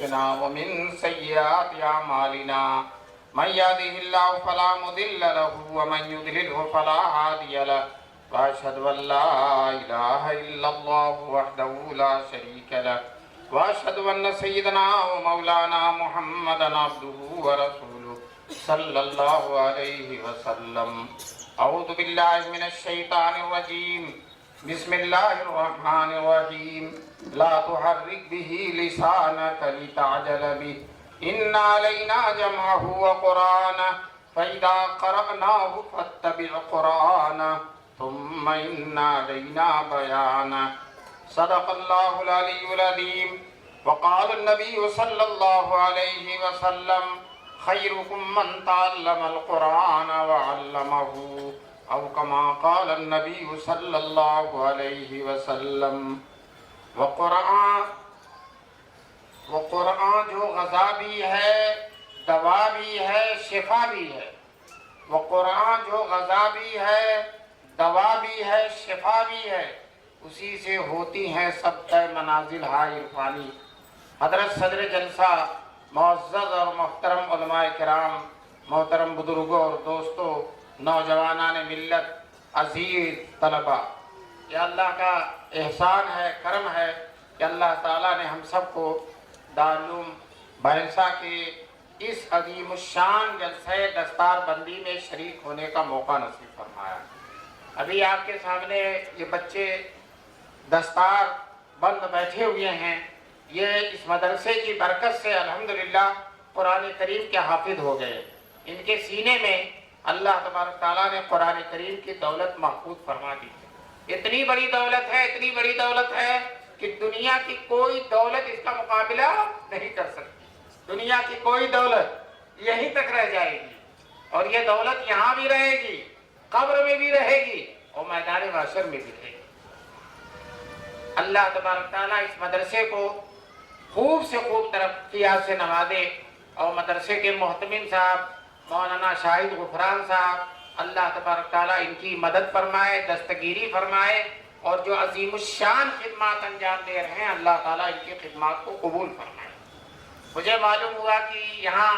أنفسنا ومن سيئات أعمالنا من يهده الله فلا مضل له ومن يضلله فلا هادي له وأشهد أن لا إله إلا الله وحده لا شريك له وأشهد أن سيدنا ومولانا محمدا عبده ورسوله صلى الله عليه وسلم. أعوذ بالله من الشيطان الرجيم. بسم الله الرحمن الرحيم. لا تحرك به لسانك لتعجل به إن علينا جمعه وقرآنه فإذا قرأناه فاتبع قرآنه ثم إن علينا بيانه. صدق الله العلي العظيم. وقال النبي صلى الله عليه وسلم خيركم من تعلم القرآن وعلمه أو كما قال النبي صلی اللہ علیہ وسلم. وہ قرآن جو غذا بھی ہے، دوا بھی ہے، شفا بھی ہے. وہ قرآن جو غذا بھی ہے، دوا بھی ہے، شفا بھی ہے، اسی سے ہوتی ہیں سب منازل ہائے عرفانی. حضرت صدر جلسہ، معزز اور محترم علماء کرام، محترم بزرگوں اور دوستوں، نوجوانان ملت، عزیز طلبہ، یہ اللہ کا احسان ہے، کرم ہے کہ اللہ تعالیٰ نے ہم سب کو دارالعلوم بھینسہ کے اس عظیم الشان جلسہ دستار بندی میں شریک ہونے کا موقع نصیب فرمایا. ابھی آپ کے سامنے یہ بچے دستار بند بیٹھے ہوئے ہیں. یہ اس مدرسے کی برکت سے الحمدللہ قرآن کریم کے حافظ ہو گئے. ان کے سینے میں اللہ تبارک تعالیٰ نے قرآن کریم کی دولت محفوظ فرما دی. اتنی بڑی دولت ہے، اتنی بڑی دولت ہے کہ دنیا کی کوئی دولت اس کا مقابلہ نہیں کر سکتی. دنیا کی کوئی دولت یہیں تک رہ جائے گی، اور یہ دولت یہاں بھی رہے گی، قبر میں بھی رہے گی اور میدان محشر میں بھی رہے گی. اللہ تبارک تعالیٰ اس مدرسے کو خوب سے خوب ترقیات سے نوازے، اور مدرسے کے محتمم صاحب مولانا شاہد غفران صاحب، اللہ تبارک تعالیٰ ان کی مدد فرمائے، دستگیری فرمائے، اور جو عظیم الشان خدمات انجام دے رہے ہیں اللہ تعالیٰ ان کی خدمات کو قبول فرمائے. مجھے معلوم ہوا کہ یہاں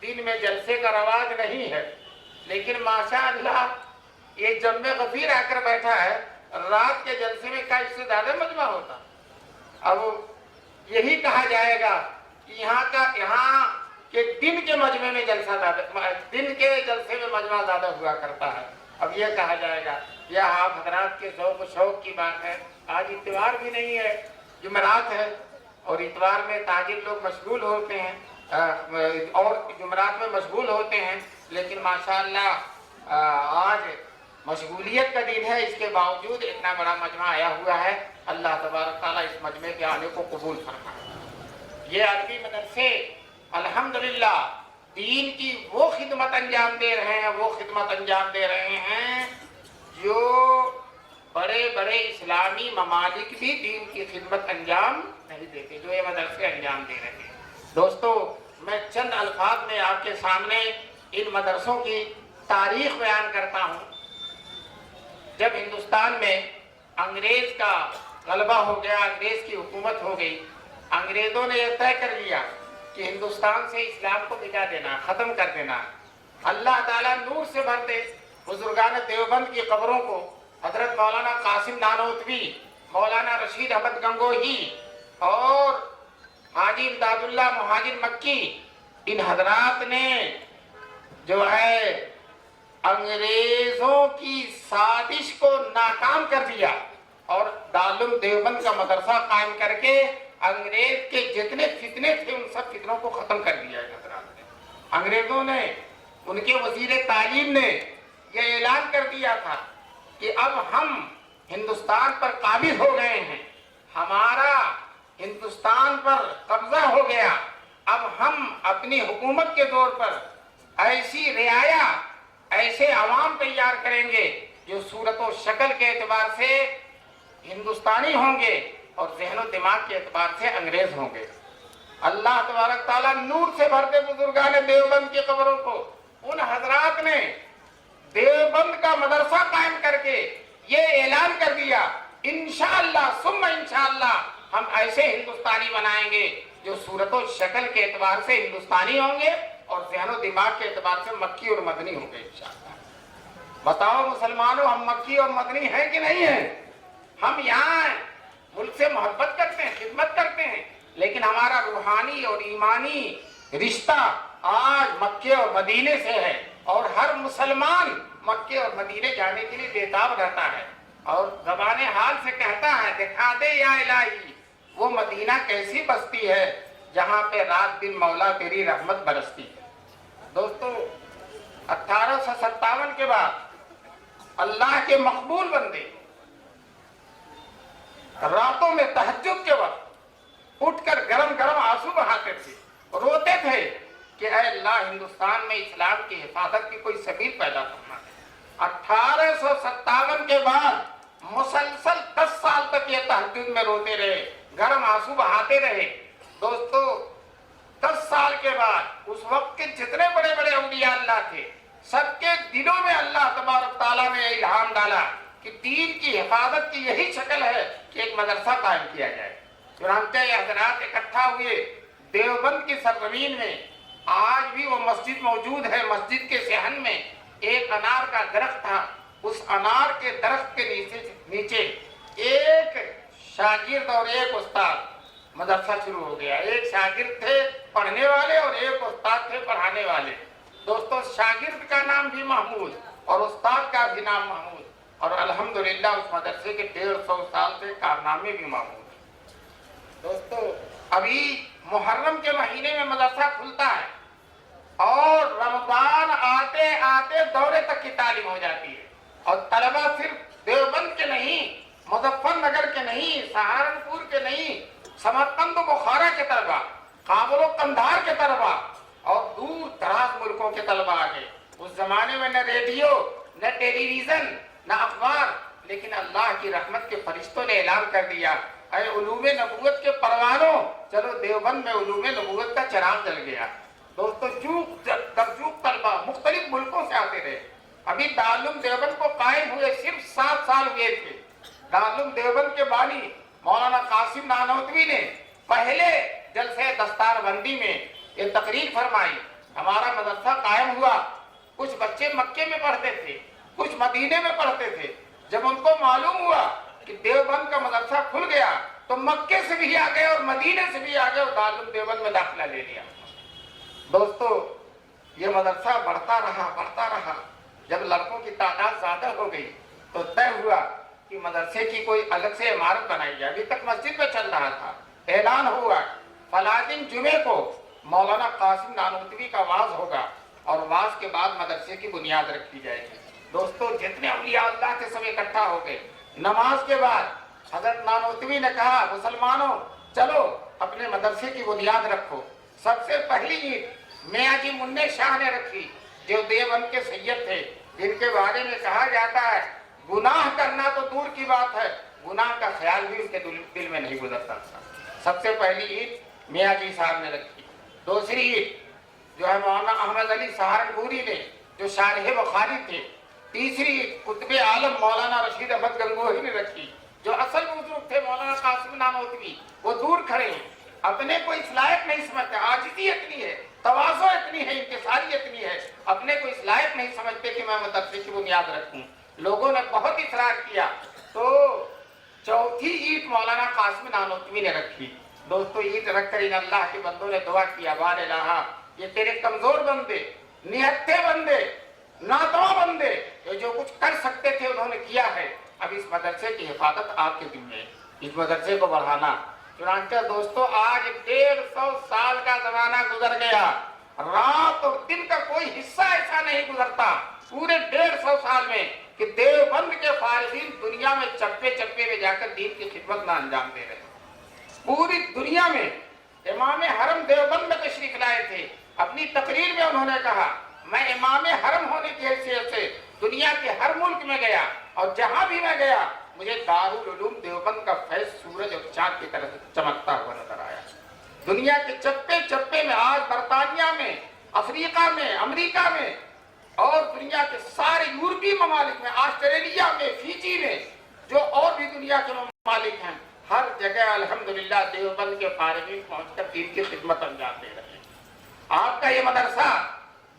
دن میں جلسے کا رواج نہیں ہے، لیکن ماشاء اللہ یہ جمع غفیر آ کر بیٹھا ہے. رات کے جلسے میں کیا اس سے زیادہ مجمع ہوتا؟ اب یہی کہا جائے گا کہ یہاں کہ دن کے مجمع میں دن کے جلسے میں مجمع زیادہ ہوا کرتا ہے. اب یہ کہا جائے گا، یہ آپ حضرات کے ذوق و شوق کی بات ہے. آج اتوار بھی نہیں ہے، جمعرات ہے، اور اتوار میں تاجر لوگ مشغول ہوتے ہیں اور جمعرات میں مشغول ہوتے ہیں، لیکن ماشاءاللہ آج مشغولیت کا دن ہے، اس کے باوجود اتنا بڑا مجمع آیا ہوا ہے. اللہ تبارک تعالیٰ اس مجمع کے آنے کو قبول فرمائے. یہ عربی مدرسے الحمدللہ دین کی وہ خدمت انجام دے رہے ہیں جو بڑے بڑے اسلامی ممالک بھی دین کی خدمت انجام نہیں دیتے، جو یہ مدرسے انجام دے رہے ہیں. دوستو، میں چند الفاظ میں آپ کے سامنے ان مدرسوں کی تاریخ بیان کرتا ہوں. جب ہندوستان میں انگریز کا غلبہ ہو گیا، انگریز کی حکومت ہو گئی، انگریزوں نے یہ طے کر لیا کہ ہندوستان سے اسلام کو مٹا دینا، ختم کر دینا. اللہ تعالیٰ نور سے بھر دے بزرگان دیوبند کی قبروں کو. حضرت مولانا قاسم نانوتوی، مولانا رشید احمد گنگوہی اور حاجی امداد اللہ مہاجر مکی، ان حضرات نے جو ہے انگریزوں کی سازش کو ناکام کر دیا اور دارالعلوم دیوبند کا مدرسہ قائم کر کے انگریز کے جتنے فتنے تھے ان سب فتنوں کو ختم کر دیا ہے. حضرات نے، انگریزوں نے، ان کے وزیر تعلیم نے یہ اعلان کر دیا تھا کہ اب ہم ہندوستان پر قابض ہو گئے ہیں، ہمارا ہندوستان پر قبضہ ہو گیا. اب ہم اپنی حکومت کے طور پر ایسی رعایا، ایسے عوام تیار کریں گے جو صورت و شکل کے اعتبار سے ہندوستانی ہوں گے اور ذہن و دماغ کے اعتبار سے انگریز ہوں گے. اللہ تبارک تعالیٰ نور سے بھرتے بزرگان دیوبند کی قبروں کو. ان حضرات نے دیوبند کا مدرسہ قائم کر کے یہ اعلان کر دیا، انشاءاللہ ثم انشاءاللہ ہم ایسے ہندوستانی بنائیں گے جو صورت و شکل کے اعتبار سے ہندوستانی ہوں گے اور ذہن و دماغ کے اعتبار سے مکی اور مدنی ہوں گے انشاءاللہ۔ بتاؤ مسلمانوں، ہم مکی اور مدنی ہیں کہ نہیں ہیں؟ ہم یہاں ہیں، ملک سے محبت کرتے ہیں، خدمت کرتے ہیں، لیکن ہمارا روحانی اور ایمانی رشتہ آج مکے اور مدینے سے ہے، اور ہر مسلمان مکے اور مدینے جانے کے لیے بےتاب رہتا ہے اور زبان حال سے کہتا ہے دکھا دے یا الہی وہ مدینہ کیسی بستی ہے جہاں پہ رات دن مولا تیری رحمت برستی ہے۔ دوستو 1857 کے بعد اللہ کے مقبول بندے راتوں میں تہجد کے وقت اٹھ کر گرم گرم آنسو بہاتے تھے، روتے تھے کہ اے اللہ ہندوستان میں اسلام کی حفاظت کی کوئی سبیل پیدا کرنا ہے۔ 1857 کے بعد مسلسل 10 سال تک یہ تہجد میں روتے رہے، گرم آنسو بہاتے رہے۔ دوستو 10 سال کے بعد اس وقت کے جتنے بڑے بڑے اولیاء اللہ تھے سب کے دلوں میں اللہ تبارک تعالیٰ نے الہام ڈالا کہ دین کی حفاظت کی یہی شکل ہے کہ ایک مدرسہ قائم کیا جائے۔ چنانچہ یہ حضرات اکٹھا ہوئے دیوبند کی سرزمین میں، آج بھی وہ مسجد موجود ہے۔ مسجد کے صحن میں ایک انار کا درخت تھا، اس انار کے درخت کے نیچے ایک شاگرد اور ایک استاد مدرسہ شروع ہو گیا۔ ایک شاگرد تھے پڑھنے والے اور ایک استاد تھے پڑھانے والے۔ دوستو شاگرد کا نام بھی محمود اور استاد کا بھی نام محمود، اور الحمدللہ اس مدرسے کے 150 سال سے کارنامے بھی محمود ہیں۔ دوستو ابھی محرم کے مہینے میں مدرسہ کھلتا ہے اور رمضان آتے آتے دورے تک کی تعلیم ہو جاتی ہے، اور طلبہ صرف دیوبند کے نہیں، مظفر نگر کے نہیں، سہارنپور کے نہیں، سمرقند و بخارا کے طلبہ، کابل و قندھار کے طلبہ اور دور دراز ملکوں کے طلبہ آگے۔ اس زمانے میں نہ ریڈیو، نہ ٹیلی ویژن، نہ اخبار، لیکن اللہ کی رحمت کے فرشتوں نے اعلان کر دیا اے علوم نبوت کے پروانوں، چلو دیوبند میں علوم نبوت کا چراغ جل گیا۔ دوستو درجوق طلبہ مختلف ملکوں سے آتے رہے۔ ابھی دارالعلوم دیوبند کو قائم ہوئے صرف 7 سال ہوئے تھے۔ دارالعلوم دیوبند کے بانی مولانا قاسم نانوتوی نے پہلے جلسے دستار بندی میں یہ تقریر فرمائی، ہمارا مدرسہ قائم ہوا، کچھ بچے مکے میں پڑھتے تھے، کچھ مدینے میں پڑھتے تھے۔ جب ان کو معلوم ہوا کہ دیوبند کا مدرسہ کھل گیا تو مکے سے بھی آگئے اور مدینے سے بھی آگئے اور دارالعلوم دیوبند میں داخلہ لے لیا۔ دوستو یہ مدرسہ بڑھتا رہا۔ جب لڑکوں کی تعداد زیادہ ہو گئی تو طے ہوا کہ مدرسے کی کوئی الگ سے عمارت بنائی جائے۔ ابھی تک مسجد میں چل رہا تھا، اعلان ہوا فلاں دن جمعے کو مولانا قاسم نانوتوی کا واعظ ہوگا اور واعظ کے بعد مدرسے کی بنیاد رکھی جائے گی۔ دوستو جتنے اولیاء اللہ کے سب اکٹھا ہو گئے۔ نماز کے بعد حضرت نانوتوی نے کہا مسلمانوں چلو اپنے مدرسے کی بنیاد رکھو۔ سب سے پہلی عید میاں جی منع شاہ نے رکھی جو دیوبند کے سید تھے، جن کے بارے میں کہا جاتا ہے گناہ کرنا تو دور کی بات ہے، گناہ کا خیال بھی اس کے دل میں نہیں گزرتا تھا۔ سب سے پہلی عید میاں جی صاحب نے رکھی۔ دوسری عید جو ہے مولانا احمد علی سہارنپوری نے جو شارح بخاری تھے۔ تیسری عید قطب عالم مولانا رشید احمد گنگوہی نے رکھی۔ جو اصل بزرگ تھے مولانا قاسم نانوتوی وہ دور کھڑے ہیں، اپنے کو اس لائق نہیں سمجھتے، عاجزی اتنی ہے، تواضع اتنی ہے، انکساری اتنی ہے، اپنے کو اس لائق نہیں سمجھتے کہ میں مدرسے کی بنیاد رکھوں۔ لوگوں نے بہت اصرار کیا تو چوتھی عید مولانا قاسم نانوتوی نے رکھی۔ دوستو عید رکھ کر ان اللہ کے بندوں نے دعا کیا بار الہا یہ تیرے کمزور بندے، نہتے بندے، ناتواں بندے یہ جو کچھ کر سکتے تھے انہوں نے کیا ہے، اب اس مدرسے کی حفاظت آپ کے ذمہ ہے، اس مدرسے کو بڑھانا۔ چنانچہ دوستو آج 150 سال کا زمانہ گزر گیا، رات اور دن کا کوئی حصہ ایسا نہیں گزرتا پورے 150 سال میں کہ دیوبند کے فارغین دنیا میں چپے چپے میں جا کر دین کی خدمت نہ انجام دے رہے۔ پوری دنیا میں امام حرم دیوبند میں تشریف لائے تھے۔ اپنی تقریر میں انہوں نے کہا میں امام حرم ہونے کی حیثیت سے دنیا کے ہر ملک میں گیا اور جہاں بھی میں گیا مجھے دارالعلوم دیوبند کا فیض سورج اور چاند کی طرح چمکتا ہوا نظر آیا۔ دنیا کے چپے چپے میں آج برطانیہ میں، افریقہ میں، امریکہ میں اور دنیا کے سارے یورپی ممالک میں، آسٹریلیا میں، فیجی میں، جو اور بھی دنیا کے ممالک ہیں، ہر جگہ الحمدللہ دیوبند کے فارغین پہنچ کر دین کی خدمت انجام دے رہے ہیں۔ آپ کا یہ مدرسہ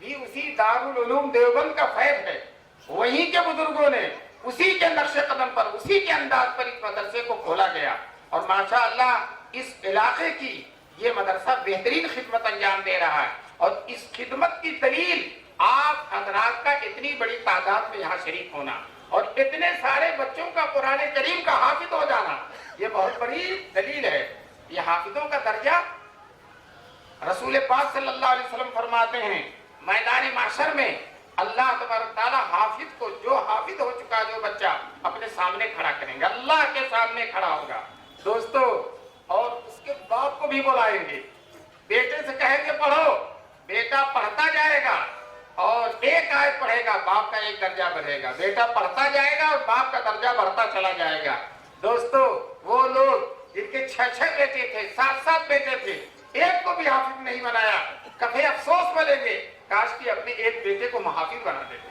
بھی اسی دارالعلوم دیوبند کا فیض ہے، وہیں کے بزرگوں نے اسی کے نقش قدم پر، اسی کے انداز پر اس مدرسے کو کھولا گیا، اور ماشاءاللہ اس علاقے کی یہ مدرسہ بہترین خدمت انجام دے رہا ہے، اور اس خدمت کی دلیل آپ حضرات کا اتنی بڑی تعداد میں یہاں شریک ہونا اور اتنے سارے بچوں کا قرآن کریم کا حافظ ہو جانا، یہ بہت بڑی دلیل ہے۔ یہ حافظوں کا درجہ رسول پاک صلی اللہ علیہ وسلم فرماتے ہیں میدان محشر میں اللہ تبارک تعالیٰ حافظ کو، جو حافظ ہو چکا جو بچہ، اپنے سامنے کھڑا کریں گے، اللہ کے سامنے کھڑا ہوگا دوستو، اور اس کے باپ کو بھی بلائیں گے، بیٹے سے کہیں گے پڑھو، بیٹا پڑھتا جائے گا اور ایک آیت پڑھے گا، باپ کا ایک درجہ بڑھے گا، بیٹا پڑھتا جائے گا اور باپ کا درجہ بڑھتا چلا جائے گا۔ دوستو وہ لوگ جن کے 6 بیٹے تھے، 7 بیٹے تھے، ایک کو بھی حافظ نہیں بنایا، کبھی افسوس بولیں گے کاش کہ اپنے ایک بیٹے کو محافظ بنا دیتے،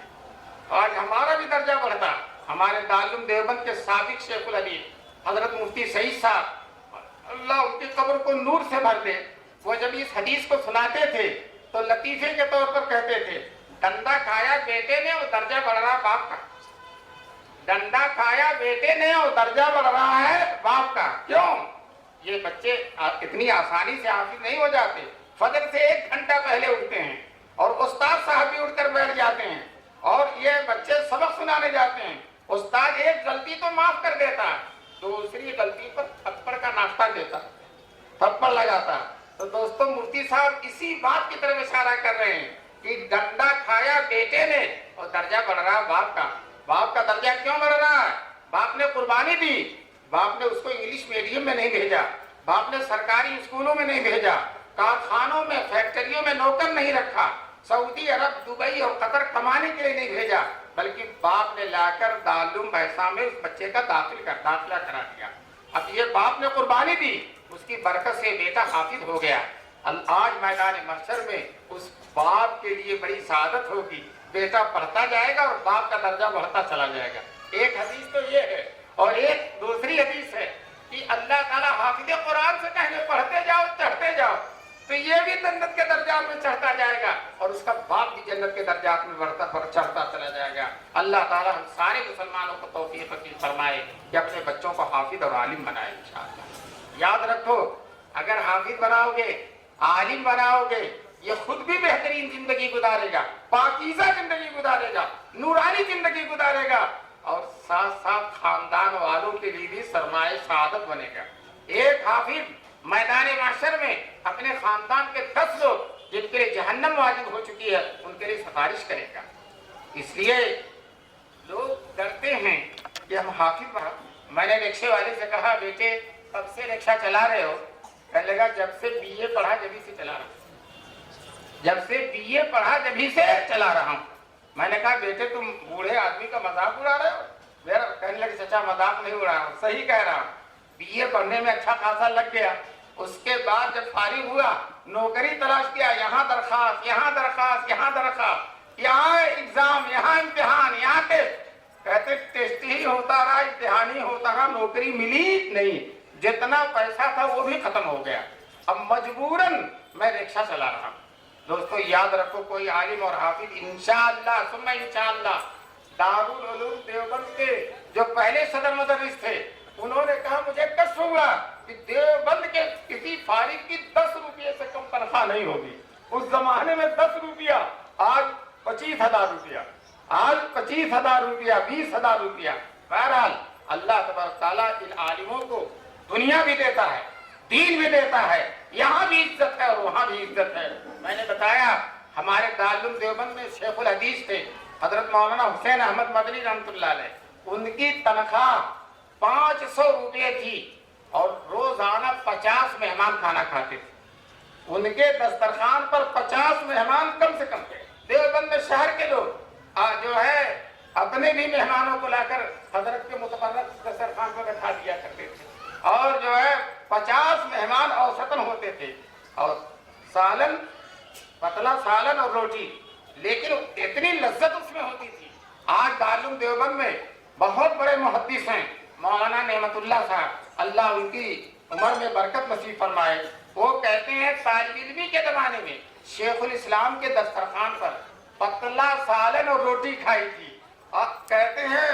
آج ہمارا بھی درجہ بڑھتا۔ ہمارے دارالعلوم دیوبند کے سابق شیخ الحدیث حضرت مفتی سعید صاحب، اللہ ان کی قبر کو نور سے بھر دے، وہ جب اس حدیث کو سناتے تھے تو لطیفے کے طور پر کہتے تھے ڈنڈا کھایا بیٹے نے اور درجہ بڑھ رہا باپ کا، ڈنڈا کھایا بیٹے نے اور درجہ بڑھ رہا ہے باپ کا۔ کیوں؟ یہ بچے اتنی آسانی سے حافظ نہیں ہو جاتے، فجر سے 1 گھنٹہ پہلے اٹھتے ہیں اور استاد صاحب بھی اٹھ کر بیٹھ جاتے ہیں اور یہ بچے سبق سنانے جاتے ہیں، استاد ایک غلطی تو معاف کر دیتا ہے، دوسری غلطی پر تھپڑ کا ناشتہ دیتا، تھپڑ لگاتا۔ تو دوستو مفتی صاحب اسی بات کی طرف اشارہ کر رہے ہیں کہ ڈنڈا کھایا بیٹے نے اور درجہ بڑھ رہا باپ کا۔ باپ کا درجہ کیوں بڑھ رہا ہے؟ باپ نے قربانی دی، باپ نے اس کو انگلش میڈیم میں نہیں بھیجا، باپ نے سرکاری اسکولوں میں نہیں بھیجا، کارخانوں میں، فیکٹریوں میں نوکر نہیں رکھا، سعودی عرب، دبئی اور قطر کمانے کے لیے نہیں بھیجا، بلکہ باپ نے لا کر دارالعلوم بھیسا میں اس بچے کا داخلہ کرا دیا۔ اب یہ باپ نے قربانی دی، اس کی برکت سے بیٹا حافظ ہو گیا۔ آج میدان محشر میں اس باپ کے لیے بڑی سعادت ہوگی، بیٹا پڑھتا جائے گا اور باپ کا درجہ بڑھتا چلا جائے گا۔ ایک حدیث تو یہ ہے، اور ایک دوسری حدیث ہے کہ اللہ تعالیٰ حافظ قرآن سے کہیں گے پڑھتے جاؤ چڑھتے جاؤ، تو یہ بھی جنت کے درجات میں چڑھتا جائے گا اور اس کا باپ بھی جنت کے درجات میں چڑھتا چلا جائے گا۔ اللہ تعالیٰ ہم سارے مسلمانوں کو توفیق نصیب فرمائے کہ اپنے بچوں کو حافظ اور عالم بنائے انشاءاللہ۔ یاد رکھو اگر حافظ بناؤ گے، عالم بناؤ گے، یہ خود بھی بہترین زندگی گزارے گا، پاکیزہ زندگی گزارے گا، نورانی زندگی گزارے گا، اور ساتھ ساتھ خاندان والوں کے لیے بھی سرمایہ سعادت بنے گا۔ ایک حافظ میدان محشر میں اپنے خاندان کے 10 لوگ جن کے لیے جہنم واجب ہو چکی ہے ان کے لیے سفارش کرے گا۔ اس لیے لوگ ڈرتے ہیں کہ ہم حافظ بنا۔ میں نے رکشے والے سے کہا بیٹے کب سے رکشہ چلا رہے ہو؟ کہنے لگا جب سے BA پڑھا جبھی سے چلا رہا ہوں، جب سے BA پڑھا جبھی سے چلا رہا ہوں۔ میں نے کہا بیٹے تم بوڑھے آدمی کا مذاق اڑا رہے ہو؟ کہنے لگے چچا مذاق نہیں اڑا رہا ہوں، صحیح کہہ رہا ہوں۔ BA پڑھنے میں اچھا خاصا لگ گیا، اس کے بعد جب فارغ ہوا نوکری تلاش کیا، یہاں درخواست، یہاں درخواست، یہاں درخواست، یہاں ایگزام، یہاں امتحان، یہاں ٹیسٹ، کہتے ٹیسٹ ہی ہوتا رہا، امتحان ہی ہوتا رہا، نوکری ملی نہیں، جتنا پیسہ تھا وہ بھی ختم ہو گیا، اب مجبوراً میں رکشہ چلا رہا ہوں۔ دوستو یاد رکھو کوئی عالم اور حافظ انشاءاللہ ثم انشاءاللہ، دارالعلوم دیوبند کے جو پہلے صدر مدرس تھے انہوں نے کہا مجھے کشف ہوا کہ دیوبند کے کسی فارغ کی 10 روپئے سے کم تنخواہ نہیں ہوگی۔ اس زمانے میں 10 روپیہ، آج 25,000 روپیہ، آج 25,000 روپیہ، 20,000 روپیہ۔ بہرحال اللہ تبارک تعالیٰ ان عالموں کو دنیا بھی دیتا ہے، دین بھی دیتا ہے، یہاں بھی عزت ہے اور وہاں بھی عزت ہے۔ میں نے بتایا ہمارے دارالعلوم دیوبند میں شیخ الحدیث تھے حضرت مولانا حسین احمد مدنی رحمۃ اللہ علیہ، ان کی تنخواہ 500 روپے تھی اور روزانہ 50 مہمان کھانا کھاتے تھے، ان کے دسترخوان پر 50 مہمان کم سے کم تھے۔ دیوبند میں شہر کے لوگ جو ہے اپنے بھی مہمانوں کو لا کر حضرت کے متبرک دسترخوان پر بٹھا دیا کرتے تھے، اور جو ہے 50 مہمان اوسطاً ہوتے تھے، اور سالن، پتلا سالن اور روٹی، لیکن اتنی لذت اس میں ہوتی تھی۔ آج دارالعلوم دیوبند میں بہت بڑے محدث ہیں، مولانا نعمت اللہ صاحب، اللہ ان کی عمر میں برکت نصیب فرمائے، وہ کہتے ہیں طالب علمی کے زمانے میں شیخ الاسلام کے دسترخوان پر پتلا سالن اور روٹی کھائی تھی، اور کہتے ہیں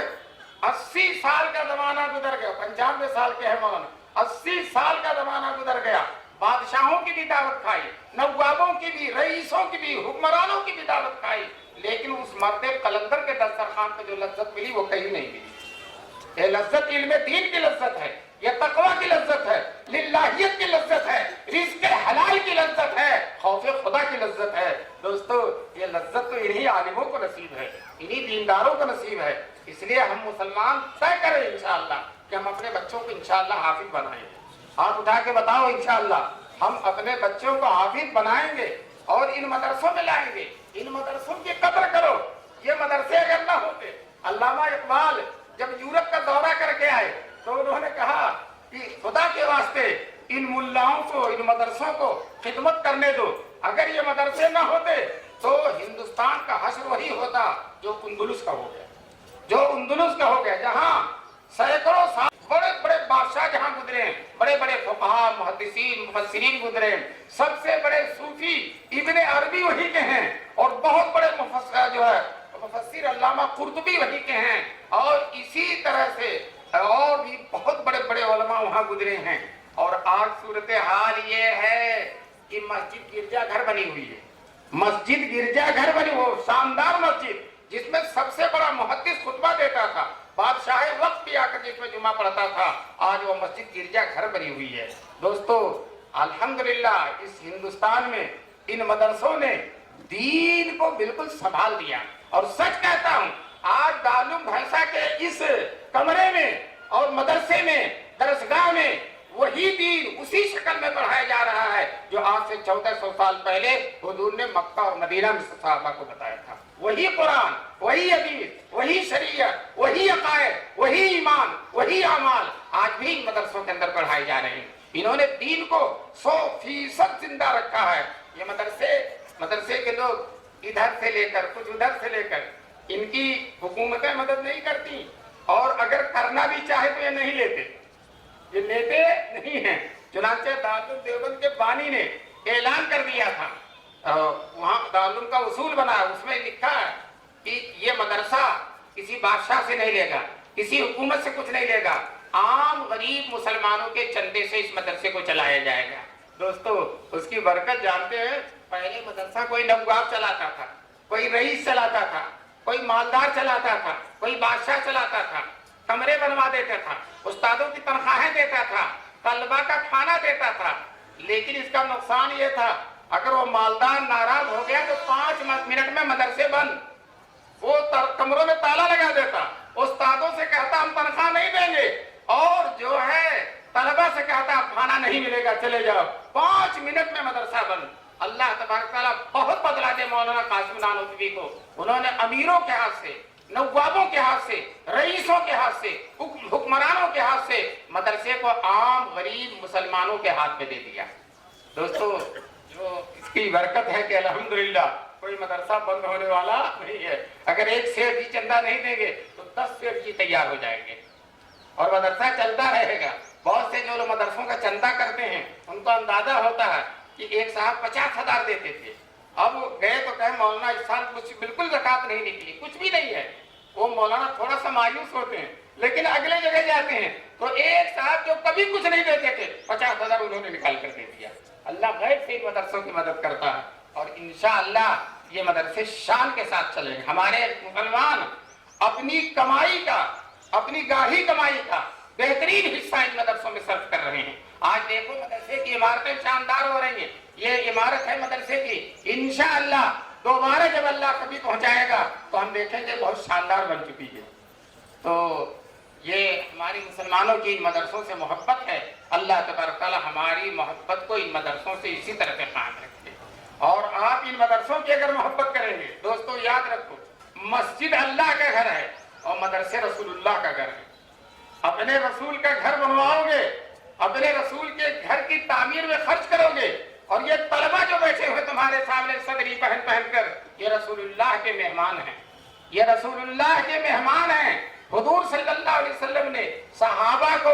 80 سال کا زمانہ گزر گیا، 95 سال کے ہیں مولانا، 80 سال کا زمانہ گزر گیا، بادشاہوں کی بھی دعوت کھائی، نوابوں کی بھی، رئیسوں کی بھی، حکمرانوں کی بھی دعوت کھائی، لیکن اس مرد قلندر کے دسترخوان پہ جو لذت ملی وہ کہیں نہیں ملی۔ یہ لذت علم دین کی لذت ہے، یہ تقوی کی لذت ہے، للہیت کی لذت ہے، رزق حلال کی لذت ہے، خوف خدا کی لذت ہے۔ دوستو یہ لذت تو انہی عالموں کو نصیب ہے، انہی دینداروں کو نصیب ہے۔ اس لیے ہم مسلمان طے کریں انشاءاللہ کہ ہم اپنے بچوں کو انشاءاللہ حافظ بنائیں گے۔ آپ اٹھا کے بتاؤ انشاءاللہ ہم اپنے بچوں کو حافظ بنائیں گے اور ان مدرسوں میں لائیں گے۔ ان مدرسوں کی قدر کرو، یہ مدرسے اگر نہ ہوتے، علامہ اقبال جب یورپ کا دورہ کر کے آئے تو انہوں نے کہا کہ خدا کے واسطے ان ملاؤں کو، ان مدرسوں کو خدمت کرنے دو، اگر یہ مدرسے نہ ہوتے تو ہندوستان کا حشر وہی ہوتا جو اندلس کا ہو گیا، جو اندلس کا ہو گیا، جہاں سینکڑوں سال بڑے بڑے بادشاہ جہاں گزرے ہیں، بڑے بڑے فقہاء، محدثین، مفسرین گزرے ہیں، سب سے بڑے صوفی ابن عربی وہی کے ہیں، اور بہت بڑے مفسر علامہ قرطبی وہی کے ہیں، اور اسی طرح سے اور بھی بہت بڑے بڑے علماء وہاں گزرے ہیں۔ اور آج صورتحال یہ ہے کہ مسجد گرجا گھر بنی ہوئی ہے، مسجد گرجا گھر بنی، وہ شاندار مسجد جس میں سب سے بڑا محدث خطبہ دیتا تھا، بادشاہ وقت بھی آ کر جس میں جمعہ پڑھتا تھا، آج وہ مسجد گرجا گھر بنی ہوئی ہے۔ دوستو الحمدللہ اس ہندوستان میں ان مدرسوں نے دین کو بالکل سنبھال دیا، اور سچ کہتا ہوں آج دارالعلوم بھینسہ کے اس کمرے میں اور مدرسے میں، درسگاہ میں وہی دین اسی شکل میں پڑھایا جا رہا ہے جو آج سے 1400 سال پہلے حضور نے مکہ اور مدینہ میں صحابہ کو بتایا تھا۔ وہی قرآن، وہی حدیث، وہی شریعت، وہی عقائد، وہی ایمان، وہی اعمال آج بھی ان مدرسوں کے اندر پڑھائے جا رہے ہیں۔ انہوں نے دین کو 100% زندہ رکھا ہے۔ یہ مدرسے کے لوگ ادھر سے لے کر کچھ ادھر سے لے کر، ان کی حکومتیں مدد نہیں کرتی، اور اگر کرنا بھی چاہے تو یہ نہیں لیتے، یہ لیتے نہیں ہیں۔ چنانچہ دارالعلوم دیوبند کے بانی نے اعلان کر دیا تھا، وہاں دارالعلوم کا اصول بنا، اس میں لکھا ہے کہ یہ مدرسہ کسی بادشاہ سے نہیں لے گا، کسی حکومت سے کچھ نہیں لے گا، عام غریب مسلمانوں کے چندے سے اس مدرسے کو چلایا جائے گا۔ دوستو اس کی برکت جانتے ہیں، پہلے مدرسہ کوئی نواب چلاتا تھا، کوئی رئیس چلاتا تھا، کوئی مالدار چلاتا تھا، کوئی بادشاہ چلاتا تھا، کمرے بنوا دیتا تھا، استادوں کی تنخواہیں دیتا تھا، طلبہ کا کھانا دیتا تھا، لیکن اس کا نقصان یہ تھا اگر وہ مالدار ناراض ہو گیا تو 5 منٹ میں مدرسے بند، وہ کمروں میں تالا لگا دیتا، استادوں سے کہتا ہم تنخواہ نہیں دیں گے، اور جو ہے طلبہ سے کہتا کھانا نہیں ملے گا چلے جاؤ، 5 منٹ میں مدرسہ بند۔ اللہ تبارک تعالیٰ بہت بدلا دے مولانا قاسم نانوتوی کو، انہوں نے امیروں کے ہاتھ سے، نوابوں کے ہاتھ سے، رئیسوں کے ہاتھ سے، حکمرانوں کے ہاتھ سے مدرسے کو عام غریب مسلمانوں کے ہاتھ میں دے دیا۔ دوستو جو اس کی برکت ہے کہ الحمدللہ کوئی مدرسہ بند ہونے والا نہیں ہے۔ اگر ایک سیٹ جی چندہ نہیں دیں گے تو 10 سیٹ جی تیار ہو جائیں گے اور مدرسہ چلتا رہے گا۔ بہت سے جو لوگ مدرسوں کا چندہ کرتے ہیں ان کو اندازہ ہوتا ہے کہ ایک صاحب 50,000 دیتے تھے، اب گئے تو کہے مولانا اس سال کچھ بالکل زکوٰۃ نہیں نکلی، کچھ بھی نہیں ہے، وہ مولانا تھوڑا سا مایوس ہوتے ہیں، لیکن اگلے جگہ جاتے ہیں تو ایک صاحب جو کبھی کچھ نہیں دیتے تھے 50,000 انہوں نے نکال کر دے دیا۔ اللہ غیب سے ان مدرسوں کی مدد کرتا ہے، اور انشاءاللہ یہ مدرسے شان کے ساتھ چلیں گے۔ ہمارے مسلمان اپنی کمائی کا، اپنی گاہی کمائی کا بہترین حصہ ان مدرسوں میں صرف کر رہے ہیں۔ آج دیکھو مدرسے کی عمارتیں شاندار ہو رہی ہیں، یہ عمارت ہے مدرسے کی، انشاءاللہ دوبارہ جب اللہ کبھی پہنچائے گا تو ہم دیکھیں گے بہت شاندار بن چکی ہے۔ تو یہ ہماری مسلمانوں کی ان مدرسوں سے محبت ہے، اللہ تبارک تعالیٰ ہماری محبت کو ان مدرسوں سے اسی طرح سے قائم رکھے، اور آپ ان مدرسوں کی اگر محبت کریں گے، دوستو یاد رکھو مسجد اللہ کا گھر ہے اور مدرسے رسول اللہ کا گھر ہے۔ اپنے رسول کا گھر بنواؤ گے، اپنے رسول کے گھر کی تعمیر میں خرچ کرو گے، اور یہ طلبہ جو بیٹھے ہوئے تمہارے سامنے صدری پہن کر، یہ رسول اللہ کے مہمان ہیں، یہ رسول اللہ کے مہمان ہیں۔ حضور صلی اللہ علیہ وسلم نے صحابہ کو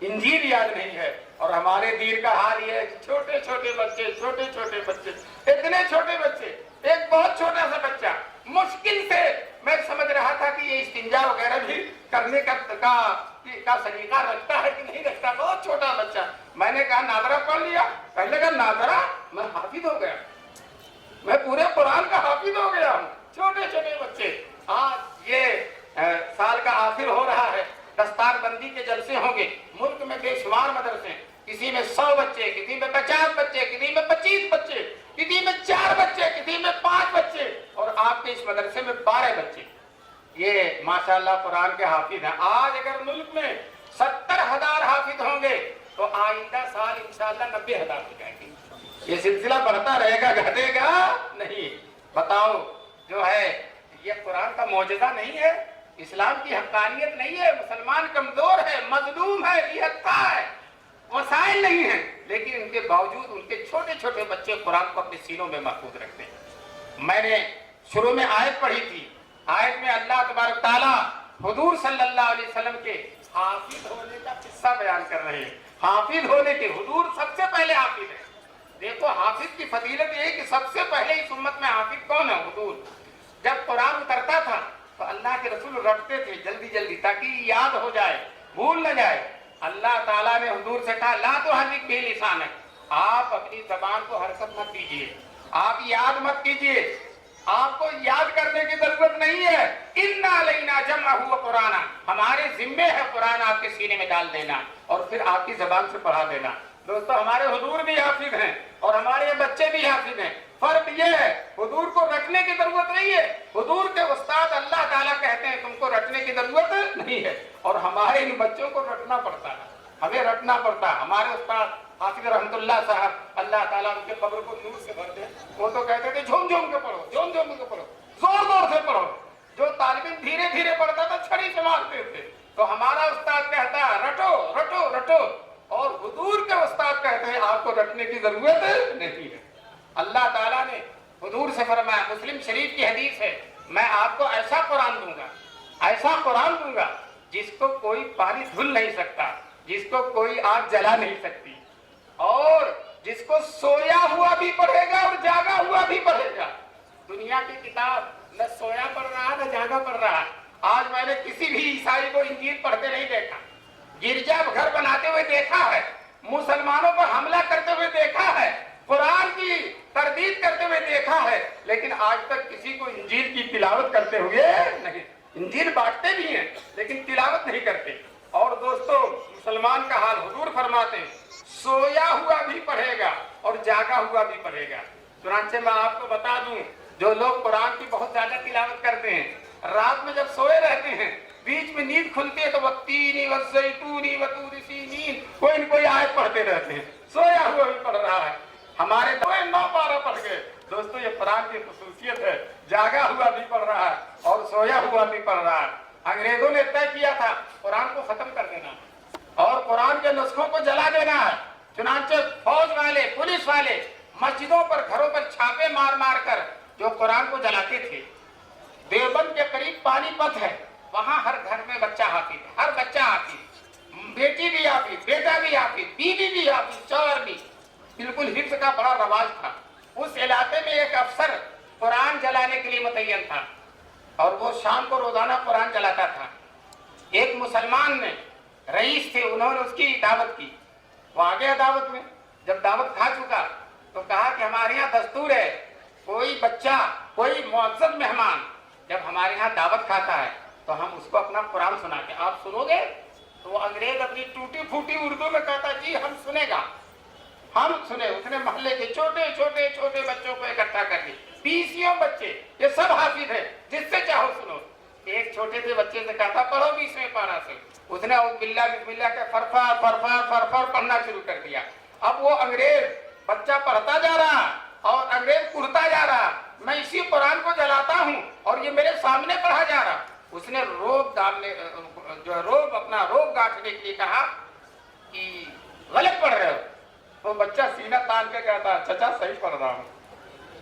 انجیل یاد نہیں ہے. اور ہمارے دین کا حال یہ ہے کہ چھوٹے چھوٹے بچے اتنے چھوٹے بچے. ایک بہت چھوٹا سا بچہ مشکل سے میں سمجھ رہا تھا کہ یہ استنجا وغیرہ بھی کرنے کا سلیقہ رکھتا ہے کہ نہیں رکھتا. بہت چھوٹا بچہ. میں نے کہا ناظرہ پڑھ لیا. پہلے کہا ناظرہ میں حافظ ہو گیا, میں پورے قرآن کا حافظ ہو گیا ہوں. چھوٹے چھوٹے بچے. آج یہ سال کا آخر ہو رہا ہے, دستار بندی کے جلسے ہوں گے. ملک میں بے شمار مدرسے, کسی میں 100 بچے, کسی میں 50 بچے, کسی میں 25 بچے, کسی میں 4 بچے, کسی میں 5 بچے, اور آپ کے اس مدرسے میں 12 بچے. یہ ماشاءاللہ قرآن کے حافظ ہیں. آج اگر ملک میں 70,000 حافظ ہوں گے تو آئندہ سال انشاءاللہ 90,000 ہو جائیں گے. یہ سلسلہ بڑھتا رہے گا, گھٹے گا نہیں. بتاؤ جو ہے یہ قرآن کا معجزہ نہیں ہے, اسلام کی حقانیت نہیں ہے. مسلمان کمزور ہے, مظلوم ہے, نہتا ہے, وسائل نہیں ہیں, لیکن ان کے باوجود ان کے چھوٹے چھوٹے بچے قرآن کو اپنے سینوں میں محفوظ رکھتے ہیں. میں نے شروع میں آیت پڑھی تھی. آیت میں اللہ تبارک تعالیٰ حضور صلی اللہ علیہ وسلم کے حافظ ہونے کا قصہ بیان کر رہے ہیں. حافظ ہونے کے, حضور سب سے پہلے حافظ ہیں. دیکھو حافظ کی فضیلت یہ ہے کہ سب سے پہلے اس امت میں حافظ کون ہے؟ حضور. جب قرآن اترتا تھا تو اللہ کے رسول رٹتے تھے جلدی جلدی تاکہ یاد ہو جائے, بھول نہ جائے. اللہ تعالیٰ نے حضور سے کہا لا تحرک بہ لسانک, آپ اپنی زبان کو حرکت مت دیجیے, آپ یاد مت کیجیے, آپ کو یاد کرنے کی ضرورت نہیں ہے. انا علینا جمعہ وقرآن, ہمارے ذمے ہے قرآن آپ کے سینے میں ڈال دینا اور پھر آپ کی زبان سے پڑھا دینا. دوستو ہمارے حضور بھی حافظ ہیں اور ہمارے بچے بھی حافظ ہیں. فرق یہ ہے حضور کو رٹنے کی ضرورت نہیں ہے. حضور کے استاد اللہ تعالیٰ کہتے ہیں تم کو رٹنے کی ضرورت نہیں ہے, اور ہمارے ان بچوں کو رٹنا پڑتا ہے, ہمیں رٹنا پڑتا ہے. ہمارے استاد حافظ رحمت اللہ صاحب, اللہ تعالیٰ ان کے قبر کو نور سے بھر دے, وہ تو کہتے تھے جھوم جھوم کے پڑھو, جھوم جھوم کے پڑھو, زور زور سے پڑھو. جو طالب علم دھیرے دھیرے پڑھتا تھا چھڑی سے مارتے تھے. تو ہمارا استاد کہتا ہے رٹو رٹو رٹو, اور حضور کے استاد کہتے ہیں آپ کو رٹنے کی ضرورت نہیں ہے. اللہ تعالیٰ نے حضور سے فرمایا, مسلم شریف کی حدیث ہے, میں آپ کو ایسا قرآن دوں گا, ایسا قرآن دوں گا جس کو کوئی پانی دھل نہیں سکتا, جس کو کوئی آگ جلا نہیں سکتی, اور جس کو سویا ہوا بھی پڑھے گا اور جاگا ہوا بھی پڑھے گا. دنیا کی کتاب نہ سویا پڑھ رہا نہ جاگا پڑھ رہا. آج میں نے کسی بھی عیسائی کو انجیل پڑھتے نہیں دیکھا, گرجا گھر بناتے ہوئے دیکھا ہے, مسلمانوں پر حملہ کرتے ہوئے دیکھا ہے, قرآن کی تردید کرتے ہوئے دیکھا ہے, لیکن آج تک کسی کو انجیل کی تلاوت کرتے ہوئے نہیں. انجیل بانٹتے بھی ہیں لیکن تلاوت نہیں کرتے. اور دوستو مسلمان کا حال حضور فرماتے ہیں سویا ہوا بھی پڑھے گا اور جاگا ہوا بھی پڑھے گا. چنانچہ میں آپ کو بتا دوں, جو لوگ قرآن کی بہت زیادہ تلاوت کرتے ہیں, رات میں جب سوئے رہتے ہیں بیچ میں نیند کھلتی ہے تو والتین والزیتون وطور سینین کوئی نہ کوئی آیت پڑھتے رہتے ہیں. سویا ہوا بھی پڑھ رہا ہے. ہمارے 9 پارہ پڑھ گئے. دوستو یہ قرآن کی خصوصیت ہے, جاگا ہوا بھی پڑھ رہا ہے اور سویا ہوا بھی پڑھ رہا ہے. انگریزوں نے طے کیا تھا قرآن کو ختم کر دینا اور قرآن کے نسخوں کو جلا دینا ہے. چنانچہ فوج والے, پولیس والے مسجدوں پر, گھروں پر چھاپے مار مار کر جو قرآن کو جلاتے تھے. دیوبند کے قریب پانی پت ہے, وہاں ہر گھر میں بچہ حافظ ہے, ہر بچہ حافظ, بیٹی بھی حافظ, بیٹا بھی حافظ, بیوی بھی حافظ, شوہر بھی. بالکل حفظ کا بڑا رواج تھا. اس علاقے میں ایک افسر قرآن جلانے کے لیے متعین تھا اور وہ شام کو روزانہ قرآن جلاتا تھا. ایک مسلمان نے, رئیس تھے, انہوں نے اس کی دعوت کی. وہ آ گیا دعوت میں. جب دعوت کھا چکا تو کہا کہ ہمارے یہاں دستور ہے کوئی بچہ, کوئی معزز مہمان جب ہمارے یہاں دعوت کھاتا ہے تو ہم اس کو اپنا قرآن سناتے ہیں, آپ سنو گے؟ تو وہ انگریز اپنی ٹوٹی پھوٹی اردو میں کہتا جی ہم سنے گا, ہم سنے. اس نے محلے کے چھوٹے چھوٹے چھوٹے بچوں کو اکٹھا کر دی, 20 بچے, یہ سب حافظ ہیں, جس سے چاہو سنو. ایک چھوٹے سے بچے سے کہا تھا پڑھو 20ویں پارہ سے. اس نے اعوذ باللہ بسم اللہ کا فرفر فرفر فرفر پڑھنا شروع کر دیا. اب وہ انگریز بچہ پڑھتا جا رہا اور انگریز پڑھتا جا رہا, میں اسی قرآن کو جلاتا ہوں اور یہ میرے سامنے پڑھا جا رہا. اس نے روب ڈالنے, جو روب اپنا روب گاٹنے کے لیے کہا کہ غلط پڑھ رہے ہو. وہ بچہ سینہ تان کے کہتا چچا صحیح پڑھ رہا ہوں.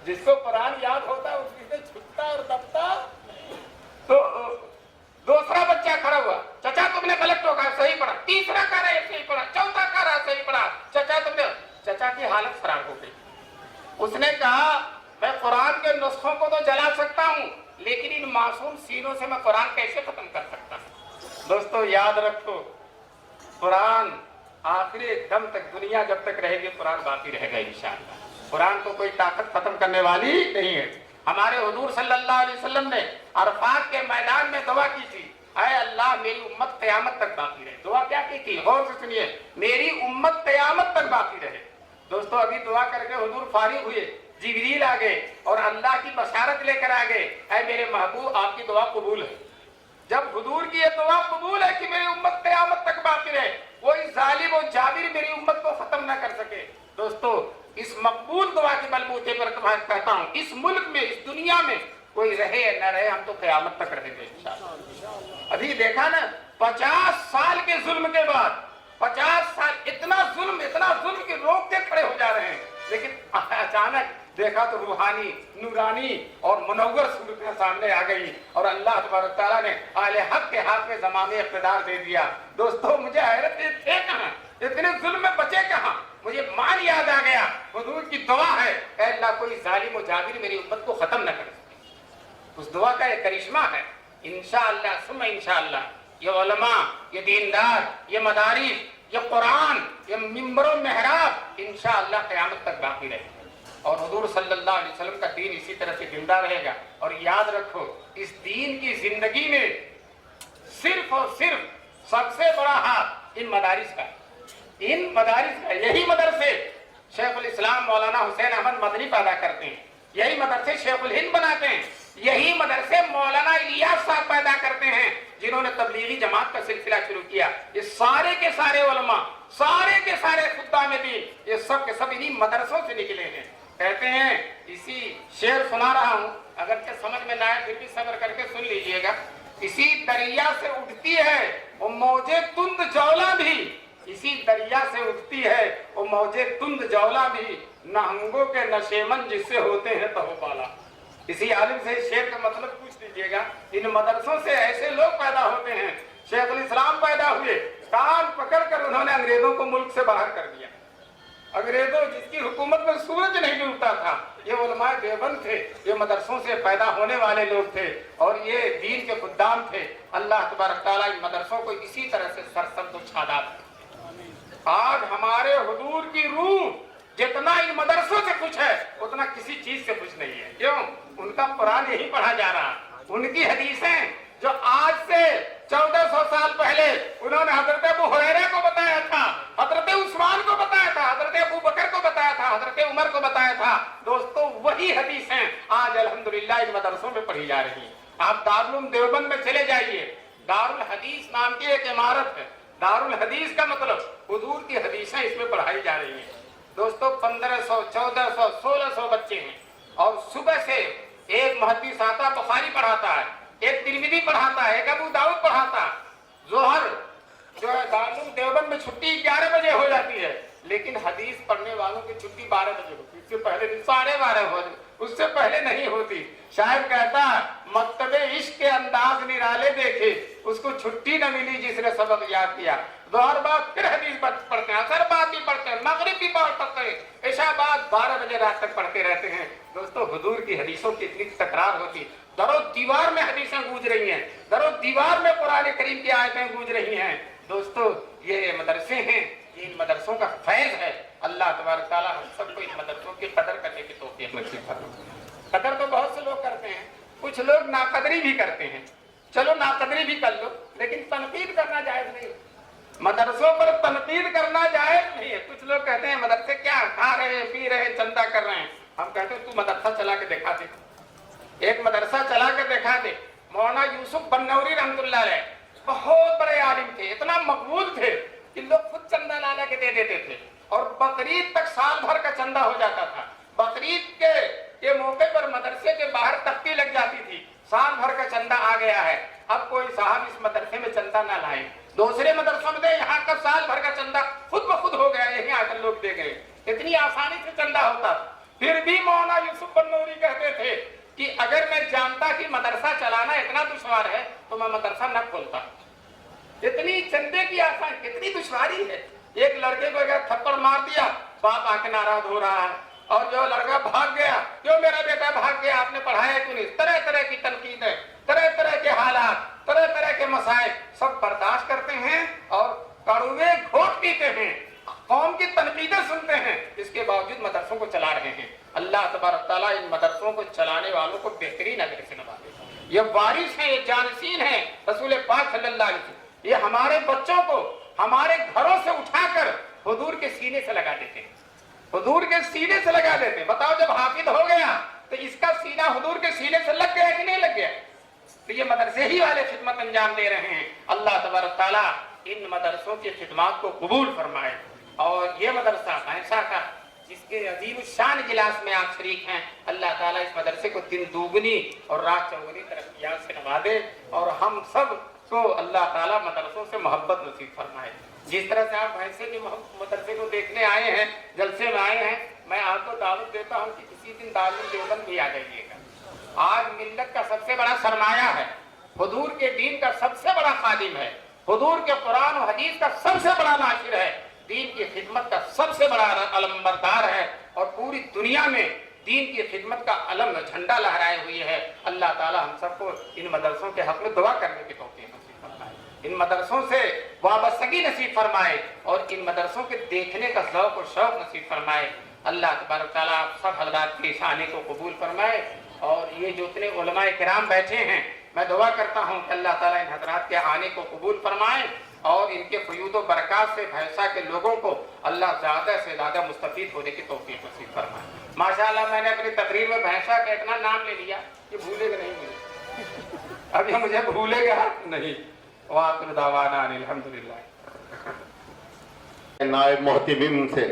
جس کو قرآن یاد ہوتا ہے اس سے چھپتا اور دبتا. تو دوسرا بچہ کھڑا ہوا, چچا تم نے غلط ٹوکا, صحیح پڑھا. تیسرا کہہ رہا ہے صحیح پڑھا. وصفوں کو تو جلا سکتا ہوں، لیکن ان معصوم سینوں سے میں قرآن کیسے ختم کر سکتا ہوں؟ دوستو یاد رکھو، قرآن آخری دم تک، دنیا جب تک رہے گی قرآن باقی رہے گا انشاءاللہ۔ قرآن کو کوئی طاقت ختم کرنے والی نہیں ہے۔ ہمارے حضور صلی اللہ علیہ وسلم نے عرفات کے میدان میں دعا کی تھی، اے اللہ میری امت قیامت تک باقی رہے۔ دعا کیا کی تھی؟ غور سے سنیے، میری امت قیامت تک باقی رہے۔ دوستو ابھی دعا کر کے حضور فارغ ہوئے، جبریل آ گئے اور اللہ کی بشارت لے کر آ گئے، اے میرے محبوب آپ کی دعا قبول ہے۔ جب حضور کی یہ دعا قبول ہے کہ میری امت قیامت تک باقی رہے، کوئی ظالم و جابر میری امت کو ختم نہ کر سکے۔ دوستو اس مقبول دعا کے بلبوتے پر کہتا ہوں، اس ملک میں، اس دنیا میں کوئی رہے یا نہ رہے، ہم تو قیامت تک رہیں گے انشاءاللہ۔ ابھی دیکھا نا، 50 سال کے ظلم کے بعد، 50 سال اتنا ظلم کہ روک کے کھڑے ہو جا رہے ہیں، لیکن اچانک دیکھا تو روحانی، نورانی اور منور صورتیں سامنے آ گئی، اور اللہ تبارک تعالیٰ نے اہل حق کے ہاتھ میں زمام اقتدار دے دیا۔ دوستو مجھے حیرت یہ تھے کہاں، اتنے ظلم میں بچے کہاں؟ مجھے مان یاد آ گیا، حضور کی دعا ہے، اے اللہ کوئی ظالم و جابر میری امت کو ختم نہ کر سکے۔ اس دعا کا ایک کرشمہ ہے، انشاءاللہ ثم انشاءاللہ یہ علماء، یہ دیندار، یہ مدارس، یہ قرآن، یہ منبر و محراب انشاءاللہ قیامت تک باقی رہے گا، اور حضور صلی اللہ علیہ وسلم کا دین اسی طرح سے زندہ رہے گا۔ اور یاد رکھو، اس دین کی زندگی میں صرف اور صرف سب سے بڑا ہاتھ ان مدارس کا، ان مدارس کا۔ یہی مدرسے شیخ الاسلام مولانا حسین احمد مدنی پیدا کرتے ہیں، یہی مدرسے شیخ الہند بناتے ہیں، یہی مدرسے مولانا الیاس صاحب پیدا کرتے ہیں جنہوں نے تبلیغی جماعت کا سلسلہ شروع کیا۔ یہ سارے کے سارے علماء، سارے کے سارے خدام دین، یہ سب کے سب انہی مدرسوں سے نکلے ہیں۔ کہتے ہیں، اسی شعر سنا رہا ہوں، اگرچہ سمجھ میں نہ آئے پھر بھی صبر کر کے سن لیجئے گا۔ اسی دریا سے اٹھتی ہے وہ موجے تند جولا بھی، اسی دریا سے اٹھتی ہے وہ موجے تند جولا بھی، نہنگوں کے نشیمن جس سے ہوتے ہیں تہو بالا۔ اسی عالم سے شعر کا مطلب پوچھ لیجئے گا۔ ان مدرسوں سے ایسے لوگ پیدا ہوتے ہیں، شیخ الاسلام پیدا ہوئے، کان پکڑ کر انہوں نے انگریزوں کو ملک سے باہر کر دیا۔ انگریزوں جس کی حکومت میں سورج نہیں ڈوبتا تھا، یہ علماء دیوبند تھے، یہ مدرسوں سے پیدا ہونے والے لوگ تھے، اور یہ دین کے خدام تھے۔ اللہ تبارک تعالیٰ ان مدرسوں کو اسی طرح سے سرسبز و شاداب ہے۔ آج ہمارے حضور کی روح جتنا ان مدرسوں سے خوش ہے، اتنا کسی چیز سے خوش نہیں ہے۔ کیوں؟ ان کا قرآن یہی پڑھا جا رہا، ان کی حدیثیں جو آج سے 1400 سال پہلے انہوں نے حضرت ابو ہریرہ کو بتایا تھا، حضرت عثمان کو بتایا تھا، حضرت ابو بکر کو بتایا تھا، حضرت عمر کو بتایا تھا، دوستو وہی حدیثیں آج الحمدللہ ان مدرسوں میں پڑھی جا رہی ہیں۔ آپ دارالعلوم دیوبند میں چلے جائیے، دارالحدیث نام کی ایک عمارت ہے، دارالحدیث کا مطلب حضور کی حدیثیں اس میں پڑھائی جا رہی ہیں۔ دوستو 1500 1400 1600 بچے ہیں، اور صبح سے ایک محدث آتا بخاری پڑھاتا ہے، ایک ترمذی پڑھاتا ہے، ایک ابو داؤد پڑھاتا ہے۔ ظہر جو ہے دارالعلوم دیوبند میں چھٹی 11 بجے ہو جاتی ہے، لیکن حدیث پڑھنے والوں کی چھٹی 12 بجے ہوتی ہے، اس سے پہلے 12:30 ہو جاتی، اس سے پہلے نہیں ہوتی۔ شاید کہتا ہے، مکتب عشق کے انداز نرالے دیکھے، اس کو چھٹی نہ ملی جس نے سبق یاد کیا۔ ظہر بعد پھر حدیث پڑھتے ہیں، عصر بعد بھی پڑھتے ہیں، مغرب بھی پڑھتے ہیں، عشاء بعد 12 بجے رات تک پڑھتے رہتے ہیں۔ دوستو حضور کی حدیثوں کی اتنی تکرار ہوتی، در و دیوار میں حدیثیں گونج رہی ہیں، در و دیوار میں قرآن کریم کی آیتیں گونج رہی ہیں۔ دوستو یہ مدرسے ہیں، یہ ان مدرسوں کا فیض ہے۔ اللہ تبارک تعالیٰ ہم سب کو ان مدرسوں کی قدر کرنے کی توفیق نصیب فرمائے۔ قدر تو بہت سے لوگ کرتے ہیں، کچھ لوگ ناقدری بھی کرتے ہیں، چلو ناقدری بھی کر لو، لیکن تنقید کرنا جائز نہیں۔ مدرسوں پر تنقید کرنا جائز نہیں ہے۔ کچھ لوگ کہتے ہیں مدرسے کیا کھا رہے ہیں، پی رہے ہیں، چندہ کر رہے ہیں۔ ہم کہتے ہیں تو مدرسہ چلا کے دکھا دے، ایک مدرسہ چلا کے دکھا دے۔ مولانا یوسف بنوری رحمۃ اللہ علیہ بہت بڑے عالم تھے، اتنا مقبول تھے کہ لوگ خود چندہ لا کے دے دیتے تھے، اور بقرعید تک سال بھر کا چندہ ہو جاتا تھا۔ بقرعید کے موقع پر مدرسے کے باہر تختی لگ جاتی تھی، سال بھر کا چندہ آ گیا ہے، اب کوئی صاحب اس مدرسے میں چندہ نہ لائے، دوسرے مدرسوں میں دے، یہاں کا سال بھر کا چندہ خود بخود ہو گیا، یہیں آ کر لوگ دے گئے، اتنی آسانی سے چندہ ہوتا۔ پھر بھی مولانا یوسف بنوری کہتے تھے کہ اگر میں جانتا کہ مدرسہ چلانا اتنا دشوار ہے تو میں مدرسہ نہ کھولتا۔ اتنی چندے کی آسانی، کتنی دشواری ہے۔ ایک لڑکے کو اگر تھپڑ مار دیا، باپ آ کے ناراض ہو رہا ہے، اور جو لڑکا بھاگ گیا، کیوں میرا بیٹا بھاگ گیا، آپ نے پڑھایا کیوں نہیں، طرح طرح کی تنقیدیں، طرح طرح کے حالات، طرح طرح کے مسائل سب برداشت کرتے ہیں اور کڑوے گھونٹ پیتے ہیں، قوم کی تنقیدیں سنتے ہیں، اس کے باوجود مدرسوں کو چلا رہے ہیں۔ اللہ تبارک تعالیٰ ان مدرسوں کو چلانے والوں کو بہترین اجر سے نوازے۔ یہ وارث ہیں، یہ جانشین ہیں رسول پاک صلی اللہ علیہ وسلم، یہ ہمارے بچوں کو ہمارے گھروں سے اٹھا کر حضور کے سینے سے لگا دیتے ہیں، حضور کے سینے سے لگا دیتے ہیں۔ بتاؤ جب حافظ ہو گیا تو اس کا سینہ حضور کے سینے سے لگ گیا کہ نہیں لگ گیا؟ تو یہ مدرسے ہی والے خدمت انجام دے رہے ہیں۔ اللہ تبارک تعالیٰ ان مدرسوں کی خدمات کو قبول فرمائے، اور یہ مدرسہ بھینسا کا جس کے عظیم الشان اجلاس میں آپ شریک ہیں، اللہ تعالیٰ اس مدرسے کو دن دوگنی اور رات چوگنی ترقیات سے نوازے، اور ہم سب کو اللہ تعالیٰ مدرسوں سے محبت نصیب فرمائے۔ جس طرح سے آپ بھینسے کے مدرسے کو دیکھنے آئے ہیں، جلسے میں آئے ہیں، میں آپ کو دعوت دیتا ہوں کہ کسی دن دارالعلوم دیوبند بھی آ جائیے گا۔ آج ملت کا سب سے بڑا سرمایہ ہے، حضور کے دین کا سب سے بڑا خادم ہے، حضور کے قرآن و حدیث کا سب سے بڑا ناشر ہے، دین کی خدمت کا سب سے بڑا علمبردار ہے، اور پوری دنیا میں دین کی خدمت کا علم جھنڈا لہرائے ہوئی ہے۔ اللہ تعالی ہم سب کو ان مدرسوں کے حق میں دعا کرنے کی توفیق نصیب فرمائے، ان مدرسوں سے وابستگی نصیب فرمائے، اور ان مدرسوں کے دیکھنے کا ذوق و شوق نصیب فرمائے۔ اللہ تبارک تعالیٰ آپ سب حضرات کے اس آنے کو قبول فرمائے، اور یہ جو اتنے علماء کرام بیٹھے ہیں، میں دعا کرتا ہوں کہ اللہ تعالیٰ ان حضرات کے آنے کو قبول فرمائے، اور ان کے فیوض و برکات سے بھینسا کے لوگوں کو اللہ زیادہ سے زیادہ مستفید ہونے کی توفیق نصیب فرمائے۔ ماشاءاللہ میں نے اپنی تقریر میں بھینسا کا اتنا نام لے لیا کہ بھولے گا نہیں مجھے، اب یہ مجھے بھولے گا نہیں۔ وآخر دعوانا ان الحمدللہ۔ نائب محتمم سے